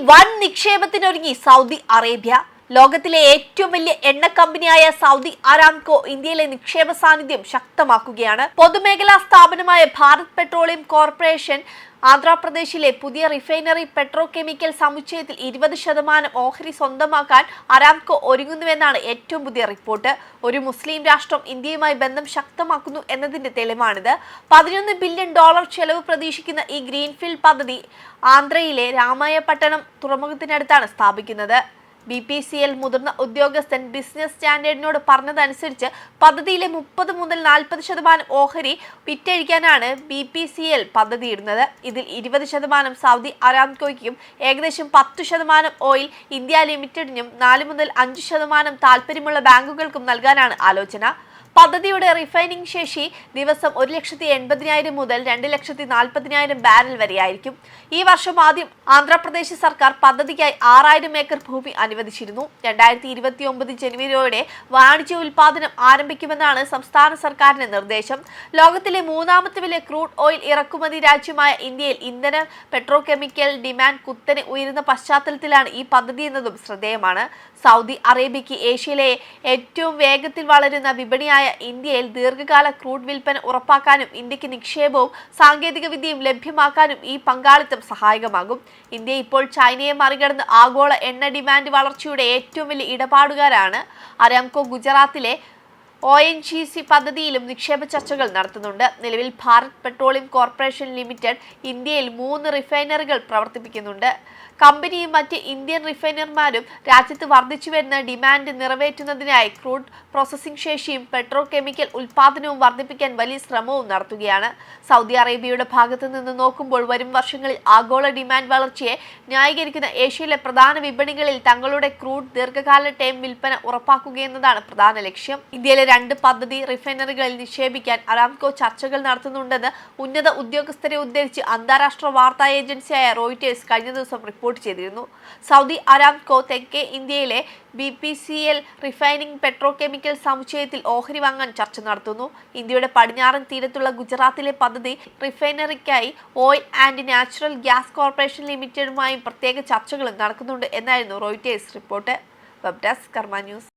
വൻ നിക്ഷേപത്തിനൊരുങ്ങി Saudi Arabia. ലോകത്തിലെ ഏറ്റവും വലിയ എണ്ണ കമ്പനിയായ സൗദി അരാംകോ ഇന്ത്യയിലെ നിക്ഷേപ സാന്നിധ്യം ശക്തമാക്കുകയാണ്. പൊതുമേഖലാ സ്ഥാപനമായ ഭാരത് പെട്രോളിയം കോർപ്പറേഷൻ ആന്ധ്രാപ്രദേശിലെ പുതിയ റിഫൈനറി പെട്രോ കെമിക്കൽ സമുച്ചയത്തിൽ 20% ഓഹരി സ്വന്തമാക്കാൻ അരാംകോ ഒരുങ്ങുന്നുവെന്നാണ് ഏറ്റവും പുതിയ റിപ്പോർട്ട്. ഒരു മുസ്ലിം രാഷ്ട്രം ഇന്ത്യയുമായി ബന്ധം ശക്തമാക്കുന്നു എന്നതിന്റെ തെളിവാണിത്. $11 ബില്യൺ ചെലവ് പ്രതീക്ഷിക്കുന്ന ഈ ഗ്രീൻഫീൽഡ് പദ്ധതി ആന്ധ്രയിലെ രാമായപട്ടണം തുറമുഖത്തിനടുത്താണ് സ്ഥാപിക്കുന്നത്. BPCL മുതിർന്ന ഉദ്യോഗസ്ഥൻ ബിസിനസ് സ്റ്റാൻഡേർഡിനോട് പറഞ്ഞതനുസരിച്ച് പദ്ധതിയിലെ 30 മുതൽ 40% ഓഹരി വിറ്റഴിക്കാനാണ് BPCL പദ്ധതിയിടുന്നത്. ഇതിൽ 20% സൗദി അരാംകോയ്ക്കും ഏകദേശം 10% ഓയിൽ ഇന്ത്യ ലിമിറ്റഡിനും 4 മുതൽ 5% താൽപ്പര്യമുള്ള ബാങ്കുകൾക്കും നൽകാനാണ് ആലോചന. പദ്ധതിയുടെ റിഫൈനിംഗ് ശേഷി ദിവസം 1,80,000 മുതൽ 2,40,000 ബാരൽ വരെയായിരിക്കും. ഈ വർഷം ആദ്യം ആന്ധ്രാപ്രദേശ് സർക്കാർ പദ്ധതിക്കായി 6,000 ഏക്കർ ഭൂമി അനുവദിച്ചിരുന്നു. 2029 ജനുവരിയോടെ വാണിജ്യ ഉൽപാദനം ആരംഭിക്കുമെന്നാണ് സംസ്ഥാന സർക്കാരിന്റെ നിർദ്ദേശം. ലോകത്തിലെ മൂന്നാമത്തെ വലിയ ക്രൂഡ് ഓയിൽ ഇറക്കുമതി രാജ്യമായ ഇന്ത്യയിൽ ഇന്ധന പെട്രോ കെമിക്കൽ ഡിമാൻഡ് കുത്തനെ ഉയരുന്ന പശ്ചാത്തലത്തിലാണ് ഈ പദ്ധതി എന്നതും ശ്രദ്ധേയമാണ്. സൗദി അറേബ്യയ്ക്ക് ഏഷ്യയിലെ ഏറ്റവും വേഗത്തിൽ വളരുന്ന വിപണിയായ ഇന്ത്യയിൽ ദീർഘകാല ക്രൂഡ് വിൽപ്പന ഉറപ്പാക്കാനും ഇന്ത്യക്ക് നിക്ഷേപവും സാങ്കേതിക വിദ്യയും ലഭ്യമാക്കാനും ഈ പങ്കാളിത്തം സഹായകമാകും. ഇന്ത്യ ഇപ്പോൾ ചൈനയെ മറികടന്ന് ആഗോള എണ്ണ ഡിമാൻഡ് വളർച്ചയുടെ ഏറ്റവും വലിയ ഇടപാടുകാരാണ്. അരാംകോ ഗുജറാത്തിലെ ONGC പദ്ധതിയിലും നിക്ഷേപ ചർച്ചകൾ നടത്തുന്നുണ്ട്. നിലവിൽ ഭാരത് പെട്രോളിയം കോർപ്പറേഷൻ ലിമിറ്റഡ് ഇന്ത്യയിൽ 3 റിഫൈനറികൾ പ്രവർത്തിപ്പിക്കുന്നുണ്ട്. കമ്പനിയും മറ്റ് ഇന്ത്യൻ റിഫൈനർമാരും രാജ്യത്ത് വർദ്ധിച്ചു വരുന്ന ഡിമാൻഡ് നിറവേറ്റുന്നതിനായി ക്രൂഡ് പ്രോസസ്സിംഗ് ശേഷിയും പെട്രോ കെമിക്കൽ ഉൽപാദനവും വർദ്ധിപ്പിക്കാൻ വലിയ ശ്രമവും നടത്തുകയാണ്. സൗദി അറേബ്യയുടെ ഭാഗത്തു നിന്ന് നോക്കുമ്പോൾ വരും വർഷങ്ങളിൽ ആഗോള ഡിമാൻഡ് വളർച്ചയെ ന്യായീകരിക്കുന്ന ഏഷ്യയിലെ പ്രധാന വിപണികളിൽ തങ്ങളുടെ ക്രൂഡ് ദീർഘകാല ടേം വിൽപ്പന ഉറപ്പാക്കുകയെന്നതാണ് പ്രധാന ലക്ഷ്യം. ഇന്ത്യയിലെ 2 പദ്ധതി റിഫൈനറികളിൽ നിക്ഷേപിക്കാൻ അരാംകോ ചർച്ചകൾ നടത്തുന്നുണ്ടെന്ന് ഉന്നത ഉദ്യോഗസ്ഥരെ ഉദ്ധരിച്ച് അന്താരാഷ്ട്ര വാർത്താ ഏജൻസിയായ റോയിറ്റേഴ്സ് കഴിഞ്ഞ ദിവസം റിപ്പോർട്ട് ചെയ്തിരുന്നു. സൗദി അരാംകോ തെക്കേ ഇന്ത്യയിലെ BPCL റിഫൈനിംഗ് പെട്രോ കെമിക്കൽ സമുച്ചയത്തിൽ ഓഹരി വാങ്ങാൻ ചർച്ച നടത്തുന്നു. ഇന്ത്യയുടെ പടിഞ്ഞാറൻ തീരത്തുള്ള ഗുജറാത്തിലെ പദ്ധതി റിഫൈനറിക്കായി oil and natural gas corporation ലിമിറ്റഡുമായും പ്രത്യേക ചർച്ചകളും നടക്കുന്നുണ്ട് എന്നായിരുന്നു Reuters report. Web desk Karma news.